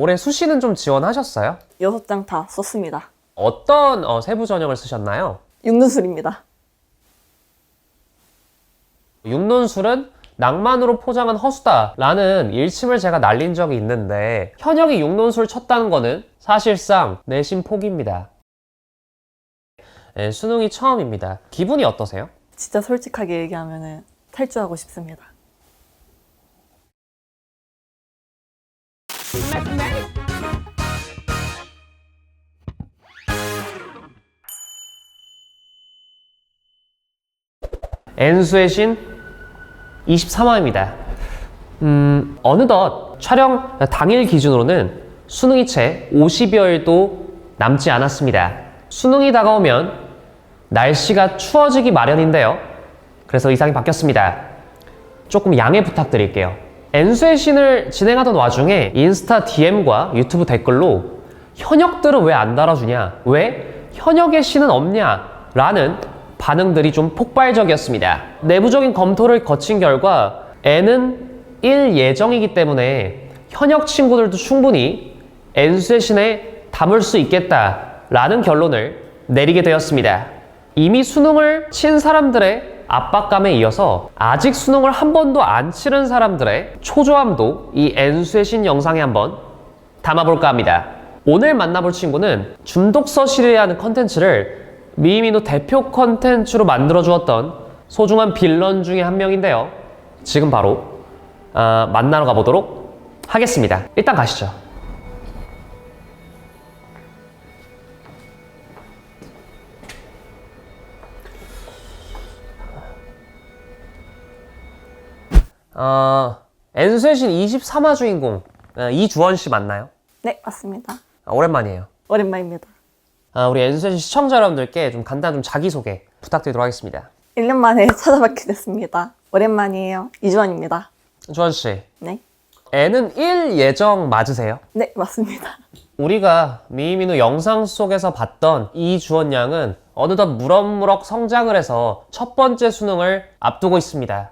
올해 수시는 좀 지원하셨어요? 6장 다 썼습니다. 어떤 세부 전형을 쓰셨나요? 육문술입니다. 육론술은 낭만으로 포장한 허수다 라는 일침을 제가 날린 적이 있는데 현역이 육론술 쳤다는 거는 사실상 내신 포기입니다. 수능이 처음입니다. 기분이 어떠세요? 진짜 솔직하게 얘기하면 탈주하고 싶습니다. N수의 신 23화입니다. 어느덧 촬영 당일 기준으로는 수능이 채 50여일도 남지 않았습니다. 수능이 다가오면 날씨가 추워지기 마련인데요. 그래서 의상이 바뀌었습니다. 조금 양해 부탁드릴게요. N수의 신을 진행하던 와중에 인스타 DM과 유튜브 댓글로 현역들은 왜 안 달아주냐? 왜 현역의 신은 없냐? 라는 반응들이 좀 폭발적이었습니다. 내부적인 검토를 거친 결과 N은 1 예정이기 때문에 현역 친구들도 충분히 N수의 신에 담을 수 있겠다라는 결론을 내리게 되었습니다. 이미 수능을 친 사람들의 압박감에 이어서 아직 수능을 한 번도 안 치른 사람들의 초조함도 이 N수의 신 영상에 한번 담아볼까 합니다. 오늘 만나볼 친구는 중독서실이라는 컨텐츠를 미이민우 대표 컨텐츠로 만들어주었던 소중한 빌런 중에 한 명인데요. 지금 바로 만나러 가보도록 하겠습니다. 일단 가시죠. N수의 신 23화 주인공 이주원 씨 맞나요? 네, 맞습니다. 오랜만이에요. 오랜만입니다. 우리 N수의 신 시청자 여러분들께 좀 간단한 좀 자기소개 부탁드리도록 하겠습니다. 1년 만에 찾아뵙게 됐습니다. 오랜만이에요. 이주원입니다. 주원 씨, 네. N은 1 예정 맞으세요? 네, 맞습니다. 우리가 미이민우 영상 속에서 봤던 이주원 양은 어느덧 무럭무럭 성장을 해서 첫 번째 수능을 앞두고 있습니다.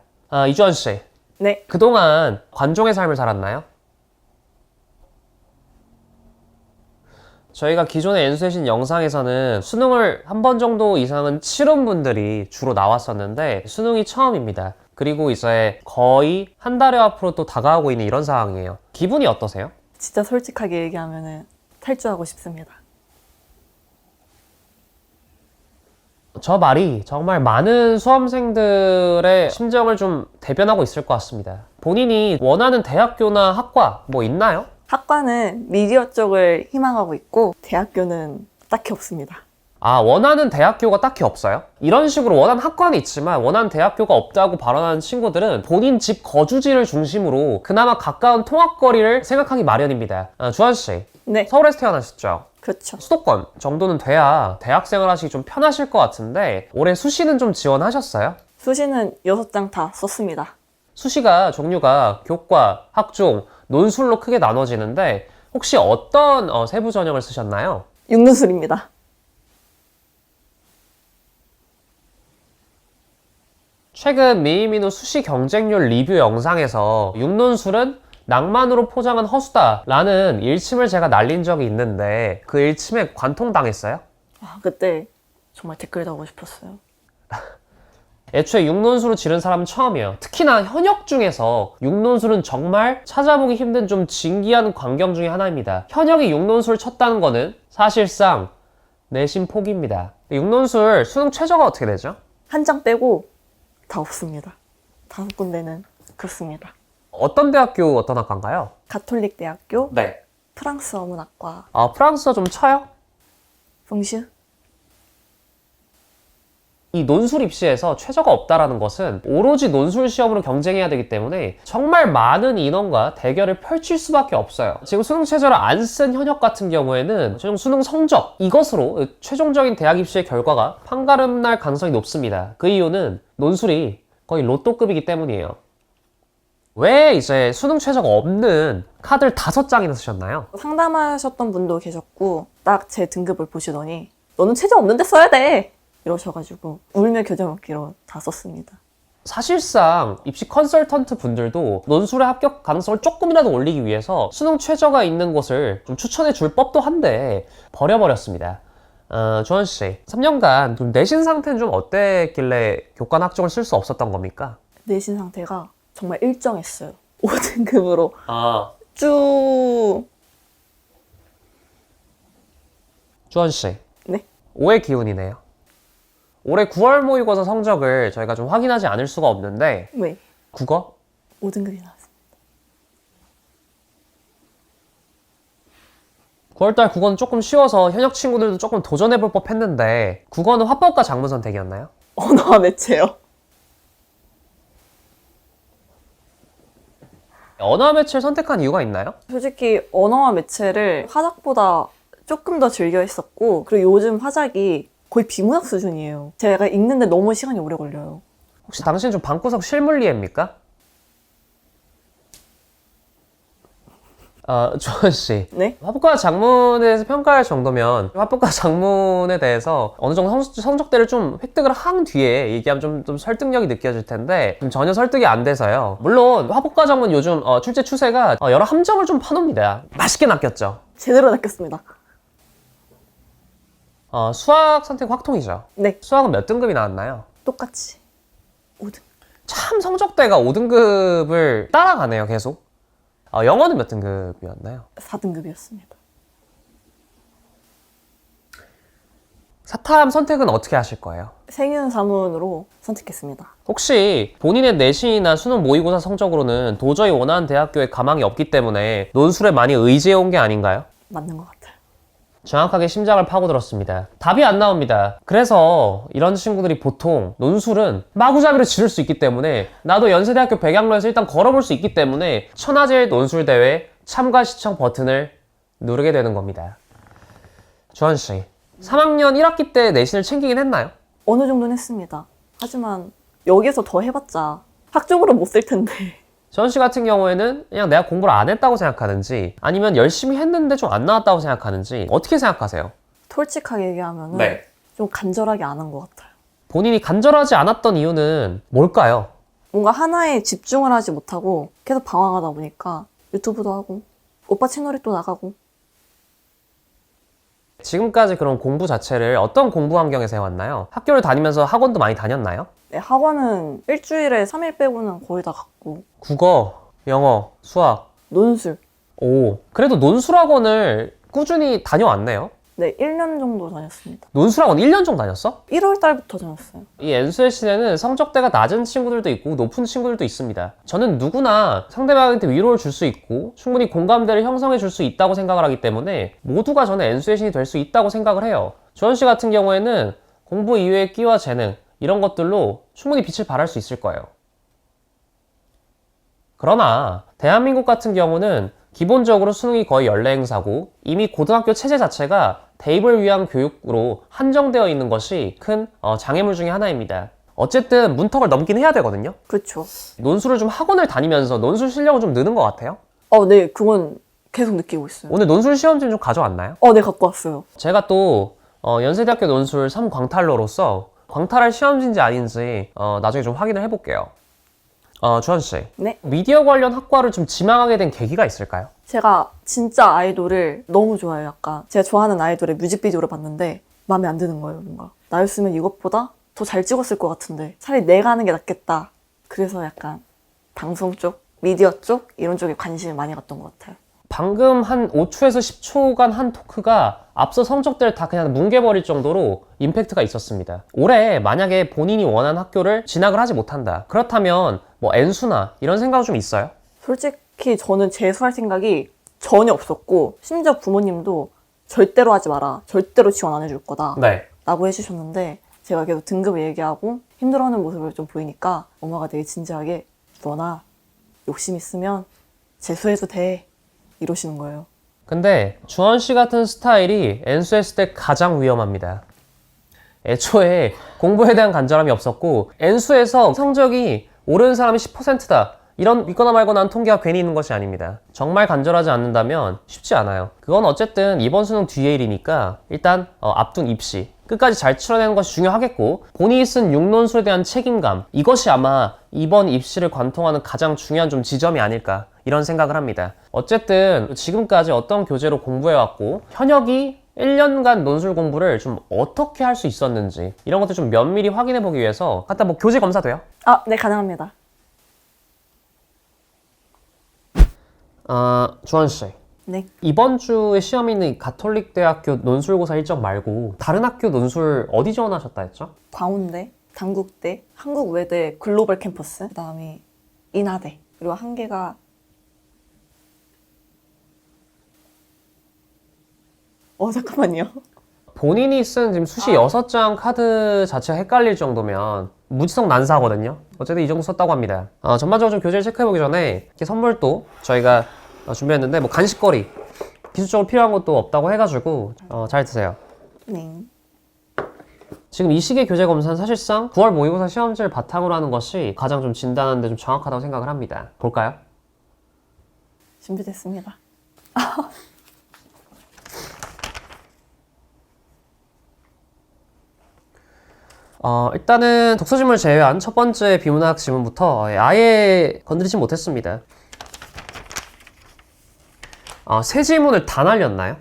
이주원 씨, 네. 그동안 관종의 삶을 살았나요? 저희가 기존의 N수의 신 영상에서는 수능을 한 번 정도 이상은 치른 분들이 주로 나왔었는데 수능이 처음입니다. 그리고 이제 거의 한 달여 앞으로 또 다가오고 있는 이런 상황이에요. 기분이 어떠세요? 진짜 솔직하게 얘기하면 탈주하고 싶습니다. 저 말이 정말 많은 수험생들의 심정을 좀 대변하고 있을 것 같습니다. 본인이 원하는 대학교나 학과 뭐 있나요? 학과는 미디어 쪽을 희망하고 있고 대학교는 딱히 없습니다. 원하는 대학교가 딱히 없어요? 이런 식으로 원하는 학과는 있지만 원하는 대학교가 없다고 발언하는 친구들은 본인 집 거주지를 중심으로 그나마 가까운 통학거리를 생각하기 마련입니다. 주한씨, 네. 서울에서 태어나셨죠? 그렇죠. 수도권 정도는 돼야 대학생활 하시기 좀 편하실 것 같은데 올해 수시는 좀 지원하셨어요? 수시는 6장 다 썼습니다. 수시가 종류가 교과, 학종, 논술로 크게 나눠지는데 혹시 어떤 세부 전형을 쓰셨나요? 육문술입니다. 최근 미이민우 수시 경쟁률 리뷰 영상에서 육론술은 낭만으로 포장한 허수다 라는 일침을 제가 날린 적이 있는데 그 일침에 관통당했어요? 그때 정말 댓글 다고 싶었어요. 애초에 육론술을 지른 사람은 처음이에요. 특히나 현역 중에서 육론술은 정말 찾아보기 힘든 좀 진기한 광경 중에 하나입니다. 현역이 육론술 쳤다는 거는 사실상 내신 포기입니다. 육론술 수능 최저가 어떻게 되죠? 한 장 빼고 다 없습니다. 5군데는 그렇습니다. 어떤 대학교 어떤 학과인가요? 가톨릭 대학교, 네. 프랑스 어문학과, 프랑스어 좀 쳐요? 봉슈. 이 논술 입시에서 최저가 없다라는 것은 오로지 논술 시험으로 경쟁해야 되기 때문에 정말 많은 인원과 대결을 펼칠 수밖에 없어요. 지금 수능 최저를 안 쓴 현역 같은 경우에는 최종 수능 성적 이것으로 최종적인 대학 입시의 결과가 판가름 날 가능성이 높습니다. 그 이유는 논술이 거의 로또급이기 때문이에요. 왜 이제 수능 최저가 없는 카드를 5장이나 쓰셨나요? 상담하셨던 분도 계셨고 딱 제 등급을 보시더니 너는 최저 없는데 써야 돼! 이러셔가지고 울며 겨자 먹기로 다 썼습니다. 사실상 입시 컨설턴트 분들도 논술의 합격 가능성을 조금이라도 올리기 위해서 수능 최저가 있는 곳을 좀 추천해 줄 법도 한데 버려버렸습니다. 조원씨, 3년간 좀 내신 상태는 좀 어땠길래 교권 학종을 쓸 수 없었던 겁니까? 내신 상태가 정말 일정했어요. 5등급으로 쭉. 주원씨, 네? 5의 기운이네요. 올해 9월 모의고사 성적을 저희가 좀 확인하지 않을 수가 없는데 왜? 국어? 5등급이 나왔습니다. 9월달 국어는 조금 쉬워서 현역 친구들도 조금 도전해볼 법 했는데 국어는 화법과 작문 선택이었나요? 언어와 매체요. 언어와 매체를 선택한 이유가 있나요? 솔직히 언어와 매체를 화작보다 조금 더 즐겨 했었고, 그리고 요즘 화작이 거의 비문학 수준이에요. 제가 읽는데 너무 시간이 오래 걸려요. 혹시 당신 좀 방구석 실물리입니까? 조원씨, 네? 화법과 작문에 대해서 평가할 정도면 화법과 작문에 대해서 어느 정도 성적대를 좀 획득을 한 뒤에 얘기하면 좀 설득력이 느껴질 텐데 전혀 설득이 안 돼서요. 물론 화법과 작문 요즘 출제 추세가 여러 함정을 좀 파놓습니다. 맛있게 낚였죠. 제대로 낚였습니다. 수학 선택 확통이죠. 네, 수학은 몇 등급이 나왔나요? 똑같이 5등. 참 성적대가 5등급을 따라가네요, 계속. 영어는 몇 등급이었나요? 4등급이었습니다. 사탐 선택은 어떻게 하실 거예요? 생윤사문으로 선택했습니다. 혹시 본인의 내신이나 수능 모의고사 성적으로는 도저히 원하는 대학교에 가망이 없기 때문에 논술에 많이 의지해온 게 아닌가요? 맞는 것 같아요. 정확하게 심장을 파고들었습니다. 답이 안 나옵니다. 그래서 이런 친구들이 보통 논술은 마구잡이로 지를 수 있기 때문에 나도 연세대학교 백양로에서 일단 걸어볼 수 있기 때문에 천하제일 논술대회 참가 시청 버튼을 누르게 되는 겁니다. 주원씨, 3학년 1학기 때 내신을 챙기긴 했나요? 어느 정도는 했습니다. 하지만 여기서 더 해봤자 학종으로 못 쓸 텐데. 주원씨 같은 경우에는 그냥 내가 공부를 안 했다고 생각하는지 아니면 열심히 했는데 좀 안 나왔다고 생각하는지 어떻게 생각하세요? 솔직하게 얘기하면 좀 간절하게 안 한 것 같아요. 본인이 간절하지 않았던 이유는 뭘까요? 뭔가 하나에 집중을 하지 못하고 계속 방황하다 보니까 유튜브도 하고 오빠 채널에 또 나가고. 지금까지 그런 공부 자체를 어떤 공부 환경에서 해왔나요? 학교를 다니면서 학원도 많이 다녔나요? 네, 학원은 일주일에 3일 빼고는 거의 다 갔고. 국어, 영어, 수학. 논술. 오, 그래도 논술학원을 꾸준히 다녀왔네요. 네, 1년 정도 다녔습니다. 논술학원 1년 정도 다녔어? 1월 달부터 다녔어요. 이 NSS에는 성적대가 낮은 친구들도 있고 높은 친구들도 있습니다. 저는 누구나 상대방한테 위로를 줄 수 있고 충분히 공감대를 형성해 줄 수 있다고 생각을 하기 때문에 모두가 저는 NSS이 될 수 있다고 생각을 해요. 주원 씨 같은 경우에는 공부 이외의 끼와 재능 이런 것들로 충분히 빛을 발할 수 있을 거예요. 그러나 대한민국 같은 경우는 기본적으로 수능이 거의 연례 행사고 이미 고등학교 체제 자체가 대입을 위한 교육으로 한정되어 있는 것이 큰 장애물 중에 하나입니다. 어쨌든 문턱을 넘긴 해야 되거든요. 그렇죠. 논술을 좀 학원을 다니면서 논술 실력은 좀 느는 것 같아요. 네, 그건 계속 느끼고 있어요. 오늘 논술 시험지 좀 가져왔나요? 네, 갖고 왔어요. 제가 또 연세대학교 논술 3광탈러로서 광탈할 시험지인지 아닌지 나중에 좀 확인을 해볼게요. 주원씨, 네. 미디어 관련 학과를 좀 지망하게 된 계기가 있을까요? 제가 진짜 아이돌을 너무 좋아해요. 약간 제가 좋아하는 아이돌의 뮤직비디오를 봤는데 마음에 안 드는 거예요. 뭔가 나였으면 이것보다 더 잘 찍었을 것 같은데 차라리 내가 하는 게 낫겠다. 그래서 약간 방송 쪽, 미디어 쪽 이런 쪽에 관심이 많이 갔던 것 같아요. 방금 한 5초에서 10초간 한 토크가 앞서 성적들을 다 그냥 뭉개버릴 정도로 임팩트가 있었습니다. 올해 만약에 본인이 원하는 학교를 진학을 하지 못한다. 그렇다면 뭐 N수나 이런 생각 좀 있어요? 솔직히 저는 재수할 생각이 전혀 없었고 심지어 부모님도 절대로 하지 마라. 절대로 지원 안 해줄 거다. 네. 라고 해주셨는데 제가 계속 등급을 얘기하고 힘들어하는 모습을 좀 보이니까 엄마가 되게 진지하게 너나 욕심 있으면 재수해도 돼. 이러시는 거예요. 근데 주원 씨 같은 스타일이 N수했을 때 가장 위험합니다. 애초에 공부에 대한 간절함이 없었고 N수에서 성적이 오르는 사람이 10%다. 이런 믿거나 말거나 한 통계가 괜히 있는 것이 아닙니다. 정말 간절하지 않는다면 쉽지 않아요. 그건 어쨌든 이번 수능 뒤의 일이니까 일단 앞둔 입시 끝까지 잘 치러내는 것이 중요하겠고, 본인이 쓴 6논술에 대한 책임감, 이것이 아마 이번 입시를 관통하는 가장 중요한 좀 지점이 아닐까 이런 생각을 합니다. 어쨌든 지금까지 어떤 교재로 공부해왔고 현역이 1년간 논술 공부를 좀 어떻게 할 수 있었는지 이런 것들 좀 면밀히 확인해 보기 위해서 갖다 뭐 교재 검사 돼요? 아, 네, 가능합니다. 주원씨, 네. 이번 주에 시험이 있는 가톨릭 대학교 논술고사 일정 말고 다른 학교 논술 어디 지원하셨다 했죠? 광운대, 단국대, 한국외대 글로벌 캠퍼스, 그 다음에 인하대, 그리고 한 개가 잠깐만요. 본인이 쓴 지금 수시 6장 카드 자체가 헷갈릴 정도면 무지성 난사하거든요. 어쨌든 이 정도 썼다고 합니다. 전반적으로 좀 교재를 체크해보기 전에 이렇게 선물도 저희가 준비했는데 뭐 간식거리 기술적으로 필요한 것도 없다고 해가지고 잘 드세요. 네. 지금 이 시기의 교재 검사는 사실상 9월 모의고사 시험지를 바탕으로 하는 것이 가장 좀 진단하는데 좀 정확하다고 생각을 합니다. 볼까요? 준비됐습니다. 일단은 독서지문을 제외한 첫 번째 비문학 지문부터 아예 건드리지 못했습니다. 새 지문을 다 날렸나요?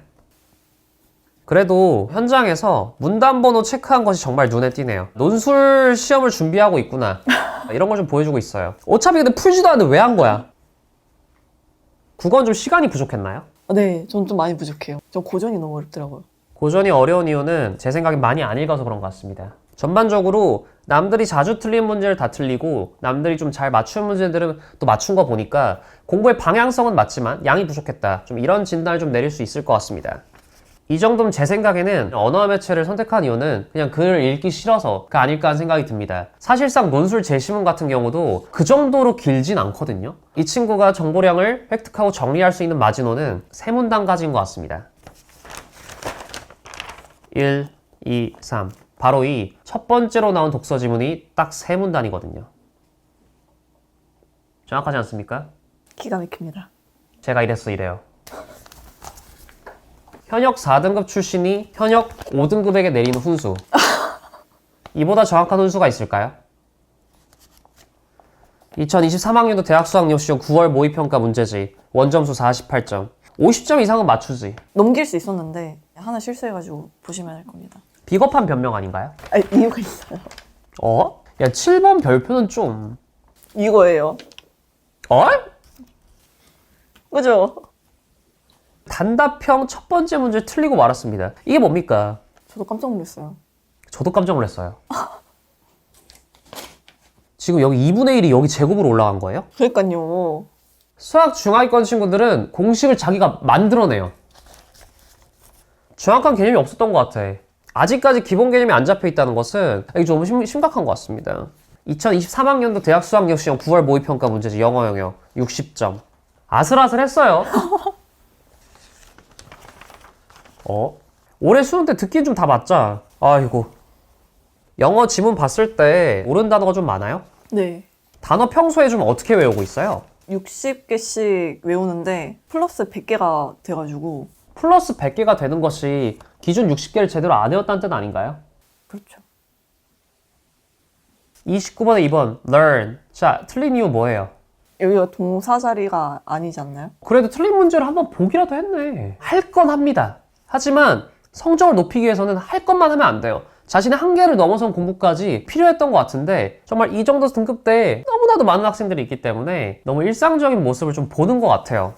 그래도 현장에서 문단번호 체크한 것이 정말 눈에 띄네요. 논술 시험을 준비하고 있구나. 이런 걸 좀 보여주고 있어요. 어차피 근데 풀지도 않는데 왜 한 거야? 국어는 좀 시간이 부족했나요? 네, 전 좀 많이 부족해요. 저 고전이 너무 어렵더라고요. 고전이 어려운 이유는 제 생각에 많이 안 읽어서 그런 것 같습니다. 전반적으로 남들이 자주 틀린 문제를 다 틀리고 남들이 좀 잘 맞춘 문제들은 또 맞춘 거 보니까 공부의 방향성은 맞지만 양이 부족했다. 좀 이런 진단을 좀 내릴 수 있을 것 같습니다. 이 정도면 제 생각에는 언어와 매체를 선택한 이유는 그냥 글을 읽기 싫어서가 아닐까 하는 생각이 듭니다. 사실상 논술 제시문 같은 경우도 그 정도로 길진 않거든요. 이 친구가 정보량을 획득하고 정리할 수 있는 마지노는 3문단까지인 것 같습니다. 1, 2, 3. 바로 이 첫 번째로 나온 독서 지문이 딱 3문단이거든요. 정확하지 않습니까? 기가 막힙니다. 제가 이래요. 현역 4등급 출신이 현역 5등급에게 내리는 훈수. 이보다 정확한 훈수가 있을까요? 2023학년도 대학 수학역 시험 9월 모의평가 문제지. 원점수 48점. 50점 이상은 맞추지. 넘길 수 있었는데 하나 실수해가지고 보시면 할 겁니다. 비겁한 변명 아닌가요? 아니, 이유가 있어요. 야, 7번 별표는 좀... 이거예요. 그죠? 단답형 첫 번째 문제 틀리고 말았습니다. 이게 뭡니까? 저도 깜짝 놀랐어요. 저도 깜짝 놀랐어요. 지금 여기 2분의 1이 여기 제곱으로 올라간 거예요? 그러니까요. 수학 수학 중하위권 친구들은 공식을 자기가 만들어내요. 정확한 개념이 없었던 것 같아. 아직까지 기본 개념이 안 잡혀 있다는 것은 이게 좀 심각한 것 같습니다. 2023학년도 대학 수학역 시험 9월 모의평가 문제지. 영어 영역 60점. 아슬아슬했어요. 올해 수능 때 듣긴 좀 다 맞자. 아이고. 영어 지문 봤을 때 옳은 단어가 좀 많아요? 네. 단어 평소에 좀 어떻게 외우고 있어요? 60개씩 외우는데 플러스 100개가 돼가지고. 플러스 100개가 되는 것이 기준 60개를 제대로 안 외웠다는 뜻 아닌가요? 그렇죠. 29번에 2번 learn. 자, 틀린 이유 뭐예요? 여기가 동사 자리가 아니지 않나요? 그래도 틀린 문제를 한번 보기라도 했네. 할 건 합니다. 하지만 성적을 높이기 위해서는 할 것만 하면 안 돼요. 자신의 한계를 넘어선 공부까지 필요했던 것 같은데 정말 이 정도 등급 때 너무나도 많은 학생들이 있기 때문에 너무 일상적인 모습을 좀 보는 것 같아요.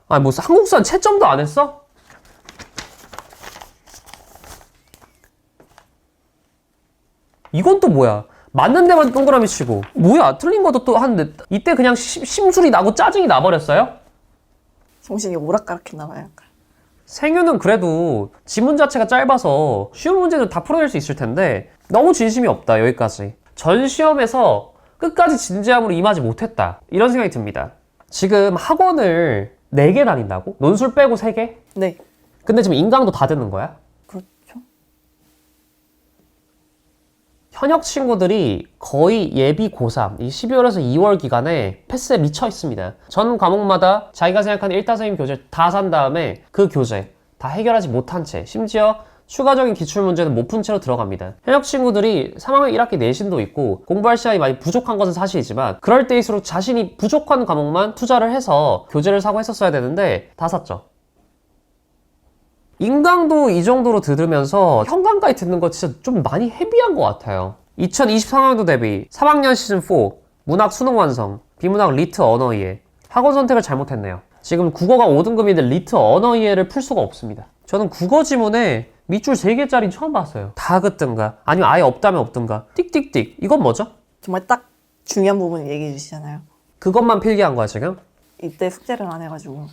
아니 뭐 한국사는 채점도 안 했어? 이건 또 뭐야? 맞는 데만 동그라미 치고 뭐야? 틀린 것도 또 하는데 이때 그냥 심술이 나고 짜증이 나버렸어요? 정신이 오락가락했나 봐요. 약간. 생유는 그래도 지문 자체가 짧아서 쉬운 문제도 다 풀어낼 수 있을 텐데 너무 진심이 없다. 여기까지. 전 시험에서 끝까지 진지함으로 임하지 못했다. 이런 생각이 듭니다. 지금 학원을 4개 다닌다고? 논술 빼고 3개? 네. 근데 지금 인강도 다 듣는 거야? 그렇죠. 현역 친구들이 거의 예비 고3, 이 12월에서 2월 기간에 패스에 미쳐 있습니다. 전 과목마다 자기가 생각하는 1타선임 교재를 다 산 다음에 그 교재 다 해결하지 못한 채, 심지어 추가적인 기출문제는 못 푼 채로 들어갑니다. 현역 친구들이 3학년 1학기 내신도 있고 공부할 시간이 많이 부족한 것은 사실이지만 그럴 때일수록 자신이 부족한 과목만 투자를 해서 교재를 사고 했었어야 되는데 다 샀죠. 인강도 이 정도로 들으면서 현강까지 듣는 거 진짜 좀 많이 헤비한 것 같아요. 2023학년도 대비 3학년 시즌4 문학 수능 완성, 비문학 리트 언어 이해. 학원 선택을 잘못했네요. 지금 국어가 5등급인데 리트 언어 이해를 풀 수가 없습니다. 저는 국어 지문에 밑줄 3개짜리 처음 봤어요. 다그뜬가 아니면 아예 없다면 없든가 띡띡띡. 이건 뭐죠? 정말 딱 중요한 부분 얘기해 주시잖아요. 그것만 필기한 거야 지금? 이때 숙제를 안 해가지고.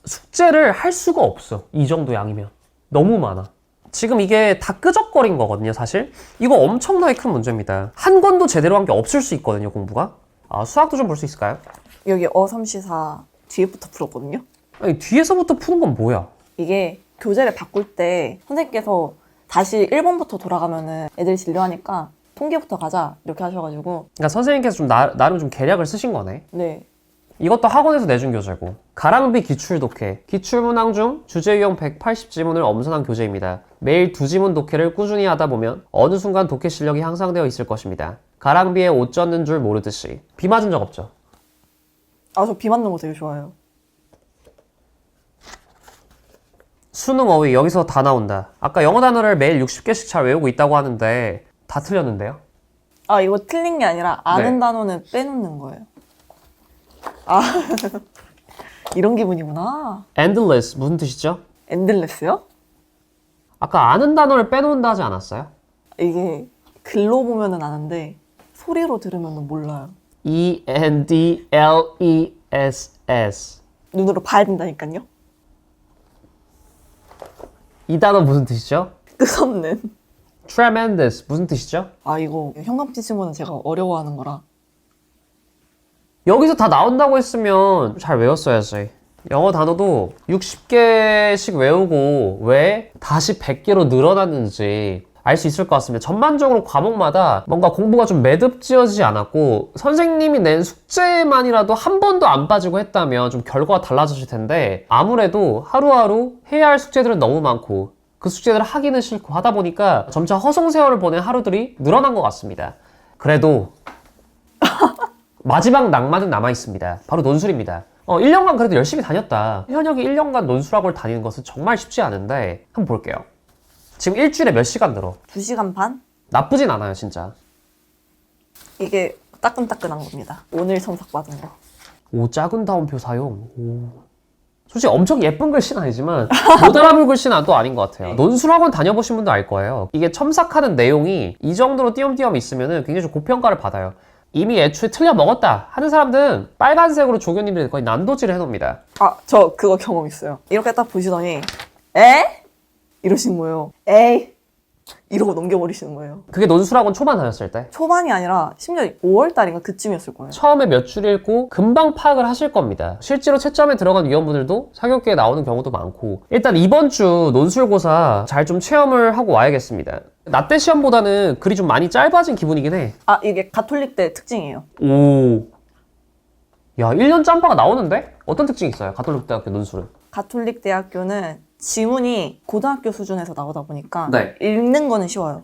숙제를 할 수가 없어. 이 정도 양이면. 너무 많아. 지금 이게 다 끄적거린 거거든요, 사실. 이거 엄청나게 큰 문제입니다. 한 권도 제대로 한 게 없을 수 있거든요, 공부가. 수학도 좀 볼 수 있을까요? 여기 어삼시사 뒤에부터 풀었거든요. 아니, 뒤에서부터 푸는 건 뭐야? 이게 교재를 바꿀 때 선생님께서 다시 1번부터 돌아가면은 애들이 진료하니까 통계부터 가자 이렇게 하셔가지고. 그러니까 선생님께서 좀 나름 좀 계략을 쓰신 거네. 네. 이것도 학원에서 내준 교재고. 가랑비 기출 독해. 기출문항 중 주제 유형 180지문을 엄선한 교재입니다. 매일 2지문 독해를 꾸준히 하다 보면 어느 순간 독해 실력이 향상되어 있을 것입니다. 가랑비에 옷 젖는 줄 모르듯이. 비 맞은 적 없죠? 저 비 맞는 거 되게 좋아해요. 수능 어휘 여기서 다 나온다. 아까 영어 단어를 매일 60개씩 잘 외우고 있다고 하는데 다 틀렸는데요? 이거 틀린 게 아니라 아는 네. 단어는 빼놓는 거예요. 이런 기분이구나. endless 무슨 뜻이죠? 엔들레스요? 아까 아는 단어를 빼놓는다 하지 않았어요? 이게 글로 보면은 아는데 소리로 들으면은 몰라요. E-N-D-L-E-S-S. 눈으로 봐야 된다니까요. 이 단어 무슨 뜻이죠? 끝없는. tremendous 무슨 뜻이죠? 이거 현감지 지문은 제가 어려워하는 거라. 여기서 다 나온다고 했으면 잘 외웠어야지. 영어 단어도 60개씩 외우고 왜 다시 100개로 늘어났는지 알 수 있을 것 같습니다. 전반적으로 과목마다 뭔가 공부가 좀 매듭지어지지 않았고 선생님이 낸 숙제만이라도 한 번도 안 빠지고 했다면 좀 결과가 달라졌을 텐데 아무래도 하루하루 해야 할 숙제들은 너무 많고 그 숙제들을 하기는 싫고 하다 보니까 점차 허송세월을 보낸 하루들이 늘어난 것 같습니다. 그래도 마지막 낭만은 남아있습니다. 바로 논술입니다. 1년간 그래도 열심히 다녔다. 현역이 1년간 논술학원을 다니는 것은 정말 쉽지 않은데 한번 볼게요. 지금 일주일에 몇 시간 들어? 2시간 반? 나쁘진 않아요, 진짜. 이게 따끈따끈한 겁니다. 오늘 첨삭 받은 거. 오, 작은 다운표 사용. 오. 솔직히 엄청 예쁜 글씨는 아니지만 못 알아볼 글씨는 또 아닌 것 같아요. 논술학원 다녀보신 분도 알 거예요. 이게 첨삭하는 내용이 이 정도로 띄엄띄엄 있으면 굉장히 좀 고평가를 받아요. 이미 애초에 틀려 먹었다 하는 사람들은 빨간색으로 조교님들이 거의 난도질을 해놓습니다. 저 그거 경험 있어요. 이렇게 딱 보시더니 에? 이러시는 거예요. 에이! 이러고 넘겨버리시는 거예요. 그게 논술학원 초반 다녔을 때. 초반이 아니라 심지어 5월달인가 그쯤이었을 거예요. 처음에 몇 줄 읽고 금방 파악을 하실 겁니다. 실제로 채점에 들어간 위원분들도 사교육계에 나오는 경우도 많고 일단 이번 주 논술고사 잘 좀 체험을 하고 와야겠습니다. 나 때 시험보다는 글이 좀 많이 짧아진 기분이긴 해. 이게 가톨릭대 특징이에요. 오. 야, 1년 짬바가 나오는데? 어떤 특징이 있어요? 가톨릭대학교 논술은? 가톨릭 대학교는 지문이 고등학교 수준에서 나오다 보니까 네. 읽는 거는 쉬워요.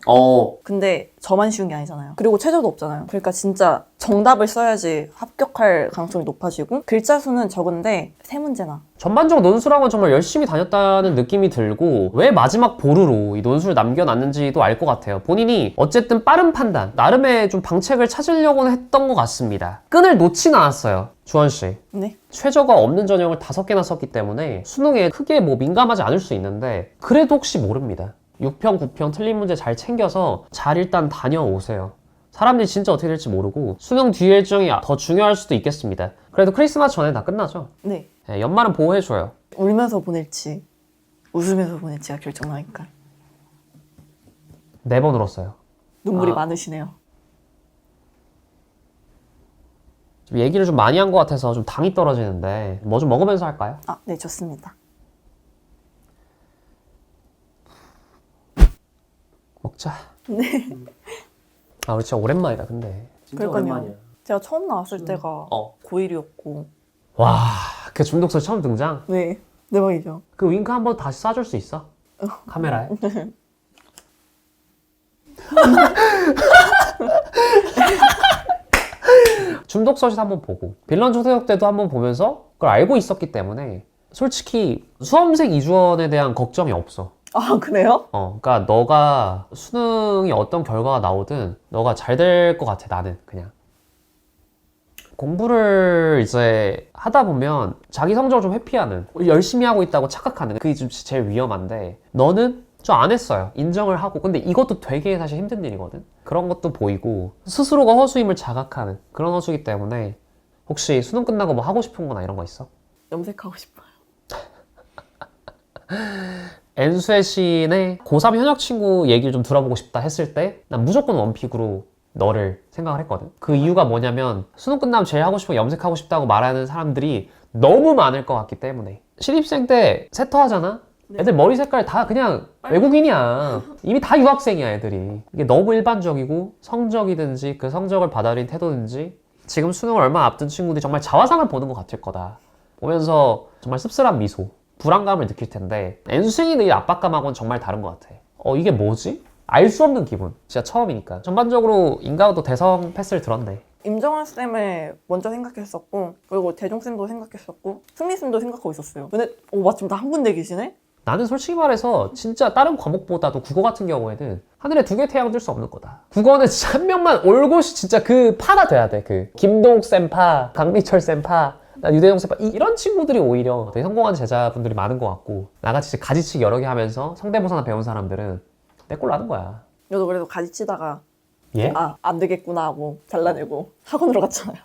근데 저만 쉬운 게 아니잖아요. 그리고 최저도 없잖아요. 그러니까 진짜 정답을 써야지 합격할 가능성이 높아지고 글자 수는 적은데 세 문제나. 전반적으로 논술학원 정말 열심히 다녔다는 느낌이 들고 왜 마지막 보루로 이 논술을 남겨놨는지도 알 것 같아요. 본인이 어쨌든 빠른 판단, 나름의 좀 방책을 찾으려고는 했던 것 같습니다. 끈을 놓진 않았어요. 주원씨. 네. 최저가 없는 전형을 5개나 썼기 때문에 수능에 크게 민감하지 않을 수 있는데 그래도 혹시 모릅니다. 6평, 9평 틀린 문제 잘 챙겨서 잘 일단 다녀오세요. 사람들이 진짜 어떻게 될지 모르고 수능 뒤 일정이 더 중요할 수도 있겠습니다. 그래도 크리스마스 전에 다 끝나죠? 네. 네, 연말은 보호해줘요. 울면서 보낼지 웃으면서 보낼지가 결정나니까. 4번 울었어요. 눈물이 많으시네요. 좀 얘기를 좀 많이 한 것 같아서 좀 당이 떨어지는데 뭐 좀 먹으면서 할까요? 네, 좋습니다. 먹자. 네. 아, 우리 진짜 오랜만이다, 근데. 진짜 그러니까요. 오랜만이야. 제가 처음 나왔을 때가 고1이었고. 와, 그 중독성 처음 등장? 네. 대박이죠. 그 윙크 한번 다시 쏴줄 수 있어? 카메라에? 중독서식 한번 보고 빌런 초대석 때도 한번 보면서 그걸 알고 있었기 때문에 솔직히 수험생 이주원에 대한 걱정이 없어. 아, 그래요? 그러니까 너가 수능이 어떤 결과가 나오든 너가 잘 될 것 같아. 나는 그냥 공부를 이제 하다 보면 자기 성적을 좀 회피하는, 열심히 하고 있다고 착각하는, 그게 좀 제일 위험한데 너는 좀 안 했어요. 인정을 하고. 근데 이것도 되게 사실 힘든 일이거든. 그런 것도 보이고 스스로가 허수임을 자각하는 그런 허수이기 때문에 혹시 수능 끝나고 뭐 하고 싶은 거나 이런 거 있어? 염색하고 싶어요. 엔수의 시인의 고3 현역 친구 얘기를 좀 들어보고 싶다 했을 때 난 무조건 원픽으로 너를 생각을 했거든. 그 이유가 뭐냐면 수능 끝나면 제일 하고 싶은 거 염색하고 싶다고 말하는 사람들이 너무 많을 것 같기 때문에. 신입생 때 세터 하잖아? 애들 머리 색깔 다 그냥 외국인이야. 이미 다 유학생이야, 애들이. 이게 너무 일반적이고 성적이든지 그 성적을 받아들인 태도든지 지금 수능을 얼마 앞둔 친구들이 정말 자화상을 보는 것 같을 거다. 보면서 정말 씁쓸한 미소, 불안감을 느낄 텐데 N수생이의 압박감하고는 정말 다른 것 같아. 이게 뭐지? 알 수 없는 기분. 진짜 처음이니까. 전반적으로 인가도 대성 패스를 들었네. 임정환 쌤을 먼저 생각했었고, 그리고 대종 쌤도 생각했었고, 승리 쌤도 생각하고 있었어요. 근데 마침 다 한 군데 계시네? 나는 솔직히 말해서 진짜 다른 과목보다도 국어 같은 경우에는 하늘에 두 개 태양 들 수 없는 거다. 국어는 진짜 한 명만 올곧이 진짜 그 파가 돼야 돼. 그 김동욱 쌤 파, 강미철 쌤 파, 유대용 쌤 파, 이런 친구들이 오히려 되게 성공한 제자분들이 많은 것 같고, 나같이 가지치기 여러 개 하면서 성대모사나 배운 사람들은 내 꼴 나는 거야. 저도 그래도 가지치다가 예? 안 되겠구나 하고 잘라내고 학원으로 갔잖아요.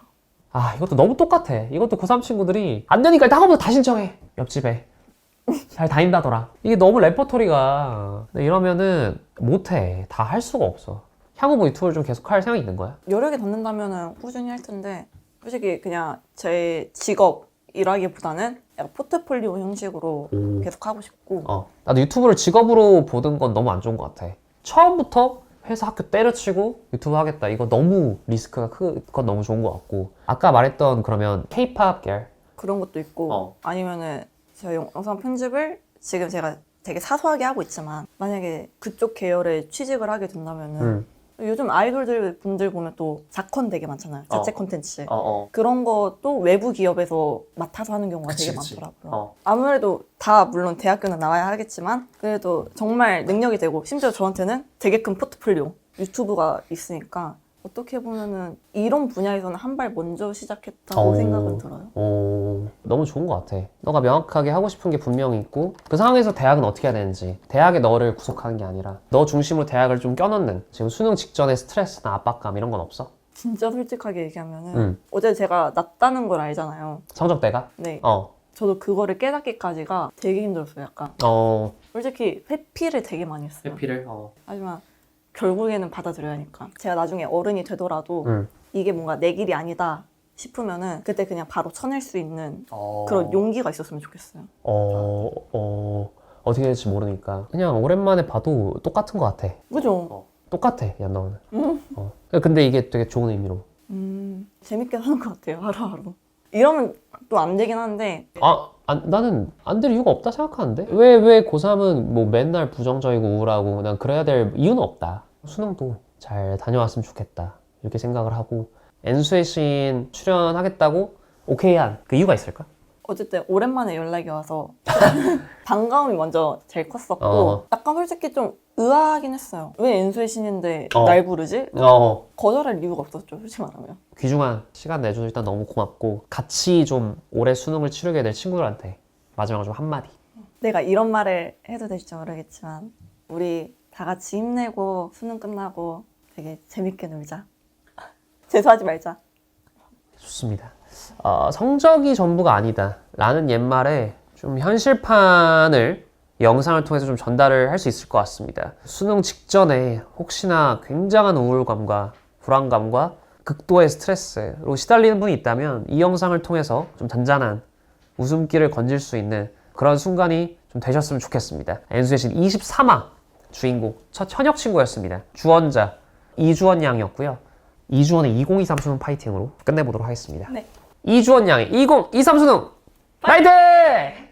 이것도 너무 똑같아. 이것도 고3 친구들이 안 되니까 학원부터 다 신청해. 옆집에. 잘 다닌다더라. 이게 너무 레퍼토리가. 이러면은 못해. 다 할 수가 없어. 향후 뭐 유튜브를 좀 계속 할 생각이 있는 거야? 여러 개 닫는다면 꾸준히 할 텐데, 솔직히 그냥 제 직업이라기보다는 약간 포트폴리오 형식으로 계속 하고 싶고. 나도 유튜브를 직업으로 보는 건 너무 안 좋은 것 같아. 처음부터 회사 학교 때려치고 유튜브 하겠다. 이거 너무 리스크가 그건 너무 좋은 것 같고. 아까 말했던 그러면 K-pop 계열. 그런 것도 있고, 아니면은 제가 영상 편집을 지금 제가 되게 사소하게 하고 있지만, 만약에 그쪽 계열에 취직을 하게 된다면은 요즘 아이돌들 분들 보면 또 자컨 되게 많잖아요. 자체 콘텐츠. 그런 것도 외부 기업에서 맡아서 하는 경우가 되게 많더라고요. 아무래도 다 물론 대학교는 나와야 하겠지만 그래도 정말 능력이 되고, 심지어 저한테는 되게 큰 포트폴리오 유튜브가 있으니까 어떻게 보면은 이런 분야에서는 한 발 먼저 시작했다고 생각은 들어요. 너무 좋은 것 같아. 너가 명확하게 하고 싶은 게 분명히 있고, 그 상황에서 대학은 어떻게 해야 되는지, 대학에 너를 구속하는 게 아니라 너 중심으로 대학을 좀 껴넣는, 지금 수능 직전에 스트레스나 압박감 이런 건 없어? 진짜 솔직하게 얘기하면은 어제 제가 낮다는 걸 알잖아요. 성적대가? 네. 저도 그거를 깨닫기까지가 되게 힘들었어요. 약간 솔직히 회피를 되게 많이 했어요. 회피를? 하지만 결국에는 받아들여야 하니까. 제가 나중에 어른이 되더라도 이게 뭔가 내 길이 아니다 싶으면은 그때 그냥 바로 쳐낼 수 있는 그런 용기가 있었으면 좋겠어요. 어떻게 될지 모르니까 그냥 오랜만에 봐도 똑같은 것 같아. 그죠? 똑같아, 야 너는. 근데 이게 되게 좋은 의미로. 재밌게 사는 것 같아요, 하루하루. 이러면 또 안 되긴 하는데. 나는 안 될 이유가 없다 생각하는데? 왜 고3은 뭐 맨날 부정적이고 우울하고, 난 그래야 될 이유는 없다. 수능도 잘 다녀왔으면 좋겠다. 이렇게 생각을 하고, N수의 시인 출연하겠다고 오케이 한 그 이유가 있을까? 어쨌든 오랜만에 연락이 와서 반가움이 먼저 제일 컸었고, 약간 솔직히 좀 의아하긴 했어요. 왜 N수의 신인데 날 부르지? 거절할 이유가 없었죠, 솔직히 말하면. 귀중한 시간 내줘서 일단 너무 고맙고, 같이 좀 올해 수능을 치르게 될 친구들한테 마지막으로 좀 한마디. 내가 이런 말을 해도 될지 모르겠지만 우리 다 같이 힘내고 수능 끝나고 되게 재밌게 놀자. 재수하지 말자. 좋습니다. 성적이 전부가 아니다 라는 옛말에 좀 현실판을 영상을 통해서 좀 전달을 할 수 있을 것 같습니다. 수능 직전에 혹시나 굉장한 우울감과 불안감과 극도의 스트레스로 시달리는 분이 있다면 이 영상을 통해서 좀 잔잔한 웃음기를 건질 수 있는 그런 순간이 좀 되셨으면 좋겠습니다. N수의 신 23화 주인공 첫 현역 친구였습니다. 주원자 이주원 양이었고요. 이주원의 2023 수능 파이팅으로 끝내보도록 하겠습니다. 네. 이주원 양의 2023 수능 파이팅!